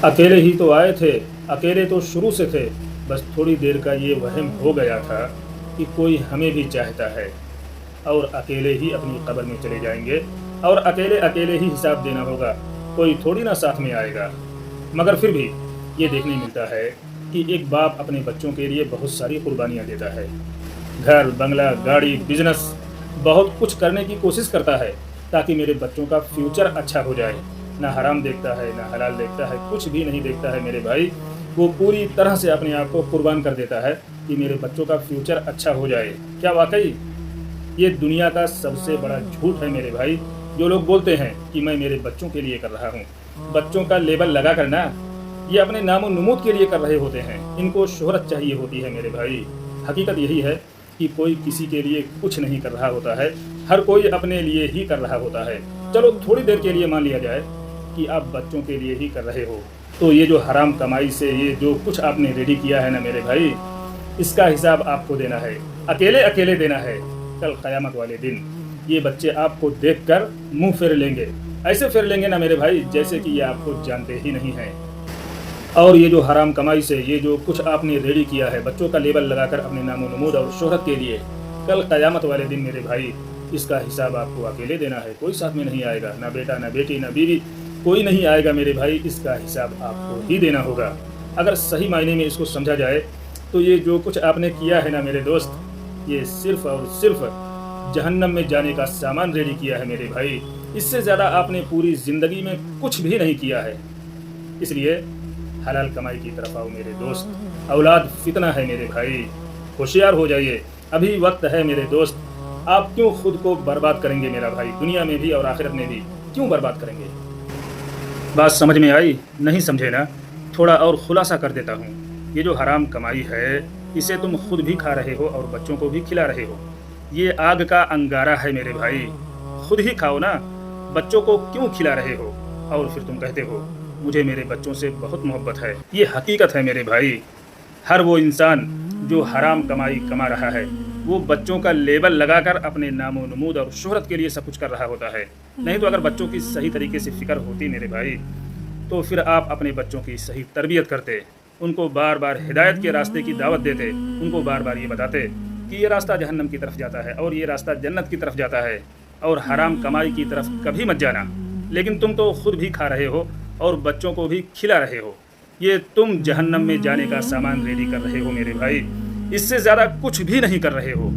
अकेले ही तो आए थे, अकेले तो शुरू से थे, बस थोड़ी देर का ये वहम हो गया था कि कोई हमें भी चाहता है और अकेले ही अपनी कब्र में चले जाएंगे और अकेले अकेले ही हिसाब देना होगा, कोई थोड़ी ना साथ में आएगा। मगर फिर भी ये देखने मिलता है कि एक बाप अपने बच्चों के लिए बहुत सारी कुर्बानियाँ देता है। घर, बंगला, गाड़ी, बिजनेस, बहुत कुछ करने की कोशिश करता है ताकि मेरे बच्चों का फ्यूचर अच्छा हो जाए। ना हराम देखता है, ना हलाल देखता है, कुछ भी नहीं देखता है मेरे भाई। वो पूरी तरह से अपने आप को कुर्बान कर देता है कि मेरे बच्चों का फ्यूचर अच्छा हो जाए। क्या वाकई ये दुनिया का सबसे बड़ा झूठ है मेरे भाई, जो लोग बोलते हैं कि मैं मेरे बच्चों के लिए कर रहा हूँ। बच्चों का लेबल लगा कर ना, ये अपने नामो नमूद के लिए कर रहे होते हैं। इनको शोहरत चाहिए होती है मेरे भाई। हकीकत यही है कि कोई किसी के लिए कुछ नहीं कर रहा होता है, हर कोई अपने लिए ही कर रहा होता है। चलो थोड़ी देर के लिए मान लिया जाए कि आप बच्चों के लिए ही कर रहे हो, तो ये जो हराम कमाई से ये जो कुछ आपने रेडी किया है ना मेरे भाई, इसका हिसाब आपको देना है, अकेले अकेले देना है। कल क़यामत वाले दिन ये बच्चे आपको देखकर मुंह फेर लेंगे, ऐसे फेर लेंगे ना मेरे भाई जैसे कि ये आपको जानते ही नहीं हैं। और ये जो हराम कमाई से ये जो कुछ आपने रेडी किया है बच्चों का लेबल लगाकर अपने नामो नमूद और शोहरत के लिए, कल क़यामत वाले दिन मेरे भाई इसका हिसाब आपको अकेले देना है। कोई साथ में नहीं आएगा, ना बेटा, ना बेटी, ना बीवी, कोई नहीं आएगा मेरे भाई। इसका हिसाब आपको ही देना होगा। अगर सही मायने में इसको समझा जाए तो ये जो कुछ आपने किया है ना मेरे दोस्त, ये सिर्फ और सिर्फ जहन्नम में जाने का सामान रेडी किया है मेरे भाई। इससे ज़्यादा आपने पूरी ज़िंदगी में कुछ भी नहीं किया है। इसलिए हलाल कमाई की तरफ आओ मेरे दोस्त। औलाद फितना है मेरे भाई, होशियार हो जाइए, अभी वक्त है मेरे दोस्त। आप क्यों खुद को बर्बाद करेंगे मेरा भाई, दुनिया में भी और आखिरत में भी क्यों बर्बाद करेंगे? बात समझ में आई? नहीं समझे ना? थोड़ा और खुलासा कर देता हूँ। ये जो हराम कमाई है इसे तुम खुद भी खा रहे हो और बच्चों को भी खिला रहे हो। ये आग का अंगारा है मेरे भाई, खुद ही खाओ ना, बच्चों को क्यों खिला रहे हो? और फिर तुम कहते हो मुझे मेरे बच्चों से बहुत मोहब्बत है। ये हकीकत है मेरे भाई। हर वो इंसान जो हराम कमाई कमा रहा है वो बच्चों का लेबल लगाकर अपने नामो नमूद और शोहरत के लिए सब कुछ कर रहा होता है। नहीं तो अगर बच्चों की सही तरीके से फ़िक्र होती मेरे भाई, तो फिर आप अपने बच्चों की सही तरबियत करते, उनको बार बार हिदायत के रास्ते की दावत देते, उनको बार बार ये बताते कि ये रास्ता जहन्नम की तरफ जाता है और ये रास्ता जन्नत की तरफ जाता है और हराम कमाई की तरफ कभी मत जाना। लेकिन तुम तो खुद भी खा रहे हो और बच्चों को भी खिला रहे हो। ये तुम जहन्नम में जाने का सामान रेडी कर रहे हो मेरे भाई, इससे ज़्यादा कुछ भी नहीं कर रहे हो।